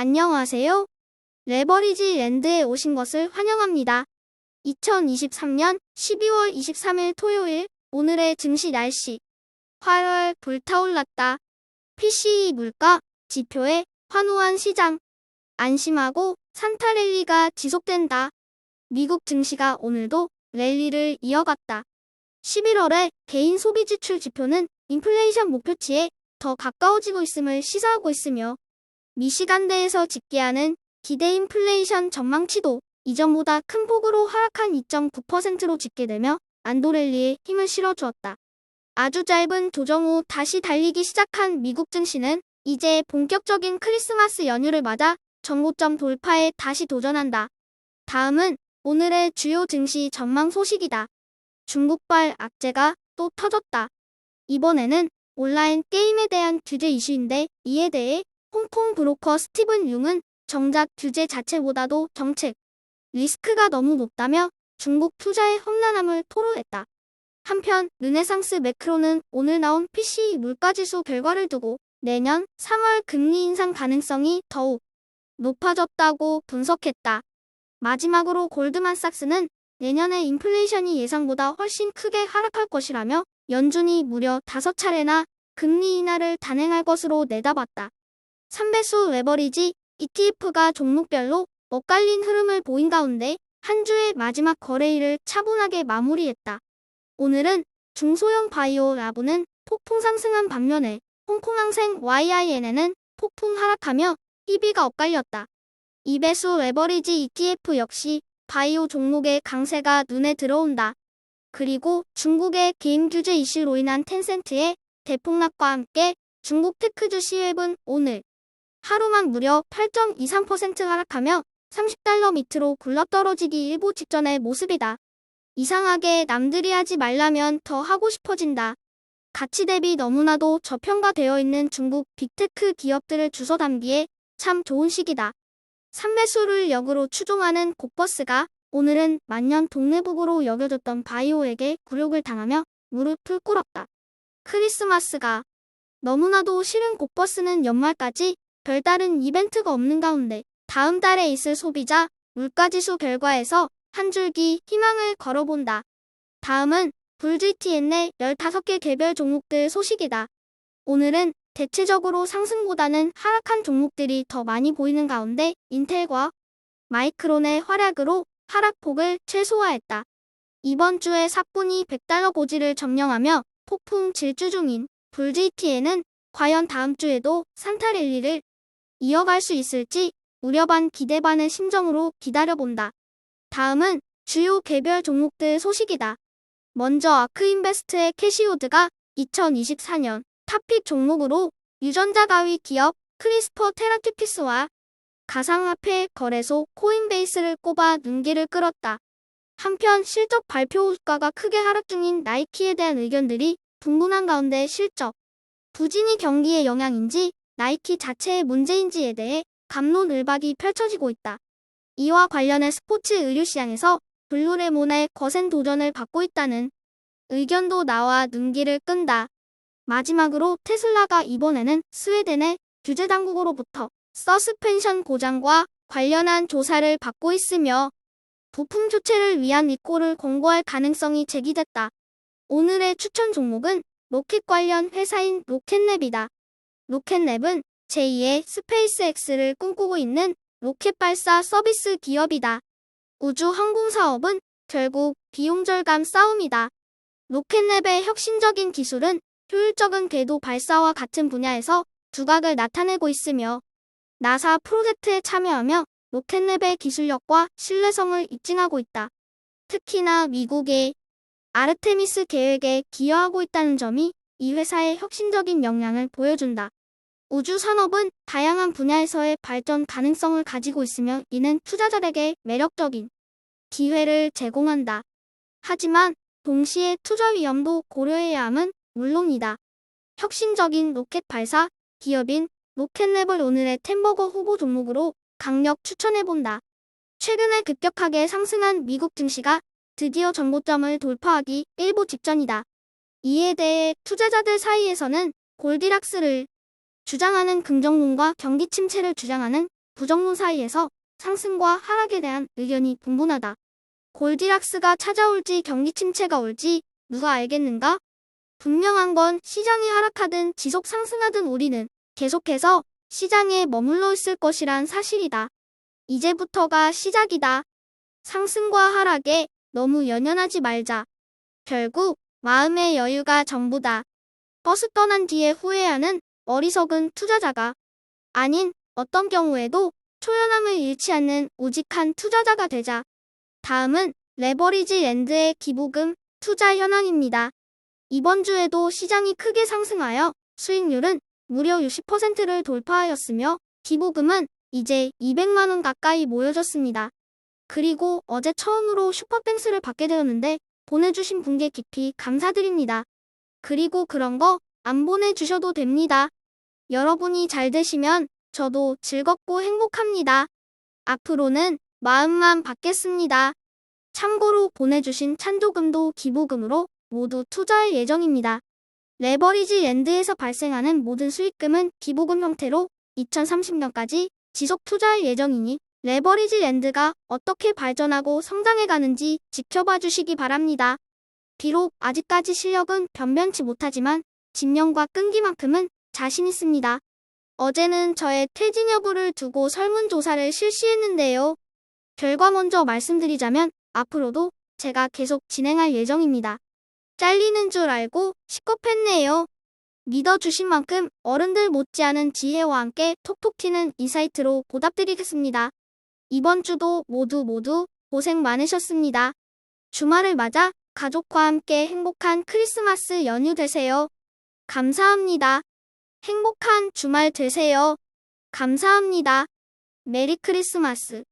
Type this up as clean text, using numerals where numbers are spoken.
안녕하세요. 레버리지 랜드에 오신 것을 환영합니다. 2023년 12월 23일 토요일, 오늘의 증시 날씨. 화요일 불타올랐다. PCE 물가 지표에 환호한 시장. 안심하고 산타 랠리가 지속된다. 미국 증시가 오늘도 랠리를 이어갔다. 11월에 개인 소비 지출 지표는 인플레이션 목표치에 더 가까워지고 있음을 시사하고 있으며 미시간대에서 집계하는 기대 인플레이션 전망치도 이전보다 큰 폭으로 하락한 2.9%로 집계되며 안도 랠리에 힘을 실어주었다. 아주 짧은 조정 후 다시 달리기 시작한 미국 증시는 이제 본격적인 크리스마스 연휴를 맞아 전고점 돌파에 다시 도전한다. 다음은 오늘의 주요 증시 전망 소식이다. 중국발 악재가 또 터졌다. 이번에는 온라인 게임에 대한 규제 이슈인데 이에 대해 홍콩 브로커 스티븐 융은 정작 규제 자체보다도 정책 리스크가 너무 높다며 중국 투자의 험난함을 토로했다. 한편 르네상스 매크로는 오늘 나온 PCE 물가지수 결과를 두고 내년 3월 금리 인상 가능성이 더욱 높아졌다고 분석했다. 마지막으로 골드만삭스는 내년에 인플레이션이 예상보다 훨씬 크게 하락할 것이라며 연준이 무려 5차례나 금리 인하를 단행할 것으로 내다봤다. 3배수 레버리지 ETF가 종목별로 엇갈린 흐름을 보인 가운데 한 주의 마지막 거래일을 차분하게 마무리했다. 오늘은 중소형 바이오 라브는 폭풍 상승한 반면에 홍콩항생 YIN에는 폭풍 하락하며 희비가 엇갈렸다. 2배수 레버리지 ETF 역시 바이오 종목의 강세가 눈에 들어온다. 그리고 중국의 게임 규제 이슈로 인한 텐센트의 대폭락과 함께 중국 테크주 시웹은 오늘 하루만 무려 8.23% 하락하며 30달러 밑으로 굴러떨어지기 일보 직전의 모습이다. 이상하게 남들이 하지 말라면 더 하고 싶어진다. 가치 대비 너무나도 저평가되어 있는 중국 빅테크 기업들을 주워 담기에 참 좋은 시기다. 3배수를 역으로 추종하는 곡버스가 오늘은 만년 동네북으로 여겨졌던 바이오에게 굴욕을 당하며 무릎을 꿇었다. 크리스마스가 너무나도 싫은 곡버스는 연말까지 별다른 이벤트가 없는 가운데 다음 달에 있을 소비자 물가지수 결과에서 한 줄기 희망을 걸어본다. 다음은 불GTN의 15개 개별 종목들 소식이다. 오늘은 대체적으로 상승보다는 하락한 종목들이 더 많이 보이는 가운데 인텔과 마이크론의 활약으로 하락폭을 최소화했다. 이번 주에 사뿐히 100달러 고지를 점령하며 폭풍 질주 중인 불GTN은 과연 다음 주에도 산타 랠리를 이어갈 수 있을지 우려 반 기대 반의 심정으로 기다려본다. 다음은 주요 개별 종목들 소식이다. 먼저 아크인베스트의 캐시오드가 2024년 탑픽 종목으로 유전자 가위 기업 크리스퍼 테라튜티스와 가상화폐 거래소 코인베이스를 꼽아 눈길을 끌었다. 한편 실적 발표 후가가 크게 하락 중인 나이키에 대한 의견들이 분분한 가운데 실적 부진이 경기의 영향인지 나이키 자체의 문제인지에 대해 갑론을박이 펼쳐지고 있다. 이와 관련해 스포츠 의류 시장에서 블루레몬의 거센 도전을 받고 있다는 의견도 나와 눈길을 끈다. 마지막으로 테슬라가 이번에는 스웨덴의 규제 당국으로부터 서스펜션 고장과 관련한 조사를 받고 있으며 부품 교체를 위한 리콜을 권고할 가능성이 제기됐다. 오늘의 추천 종목은 로켓 관련 회사인 로켓랩이다. 로켓랩은 제2의 스페이스X를 꿈꾸고 있는 로켓 발사 서비스 기업이다. 우주 항공 사업은 결국 비용 절감 싸움이다. 로켓랩의 혁신적인 기술은 효율적인 궤도 발사와 같은 분야에서 두각을 나타내고 있으며 나사 프로젝트에 참여하며 로켓랩의 기술력과 신뢰성을 입증하고 있다. 특히나 미국의 아르테미스 계획에 기여하고 있다는 점이 이 회사의 혁신적인 역량을 보여준다. 우주 산업은 다양한 분야에서의 발전 가능성을 가지고 있으며 이는 투자자에게 매력적인 기회를 제공한다. 하지만 동시에 투자 위험도 고려해야 함은 물론이다. 혁신적인 로켓 발사 기업인 로켓랩을 오늘의 템버거 후보 종목으로 강력 추천해본다. 최근에 급격하게 상승한 미국 증시가 드디어 전고점을 돌파하기 일보 직전이다. 이에 대해 투자자들 사이에서는 골디락스를 주장하는 긍정론과 경기 침체를 주장하는 부정론 사이에서 상승과 하락에 대한 의견이 분분하다. 골디락스가 찾아올지 경기 침체가 올지 누가 알겠는가? 분명한 건 시장이 하락하든 지속 상승하든 우리는 계속해서 시장에 머물러 있을 것이란 사실이다. 이제부터가 시작이다. 상승과 하락에 너무 연연하지 말자. 결국 마음의 여유가 전부다. 버스 떠난 뒤에 후회하는 어리석은 투자자가 아닌 어떤 경우에도 초연함을 잃지 않는 우직한 투자자가 되자. 다음은 레버리지 랜드의 기부금 투자 현황입니다. 이번 주에도 시장이 크게 상승하여 수익률은 무려 60%를 돌파하였으며 기부금은 이제 200만 원 가까이 모여졌습니다. 그리고 어제 처음으로 슈퍼땡스를 받게 되었는데 보내주신 분께 깊이 감사드립니다. 그리고 그런 거 안 보내주셔도 됩니다. 여러분이 잘 되시면 저도 즐겁고 행복합니다. 앞으로는 마음만 받겠습니다. 참고로 보내주신 찬조금도 기부금으로 모두 투자할 예정입니다. 레버리지 랜드에서 발생하는 모든 수익금은 기부금 형태로 2030년까지 지속 투자할 예정이니 레버리지 랜드가 어떻게 발전하고 성장해 가는지 지켜봐 주시기 바랍니다. 비록 아직까지 실력은 변변치 못하지만 집념과 끈기만큼은 자신 있습니다. 어제는 저의 퇴진 여부를 두고 설문조사를 실시했는데요. 결과 먼저 말씀드리자면 앞으로도 제가 계속 진행할 예정입니다. 잘리는 줄 알고 식겁했네요. 믿어주신 만큼 어른들 못지않은 지혜와 함께 톡톡 튀는 인사이트로 보답드리겠습니다. 이번 주도 모두 고생 많으셨습니다. 주말을 맞아 가족과 함께 행복한 크리스마스 연휴 되세요. 감사합니다. 행복한 주말 되세요. 감사합니다. 메리 크리스마스.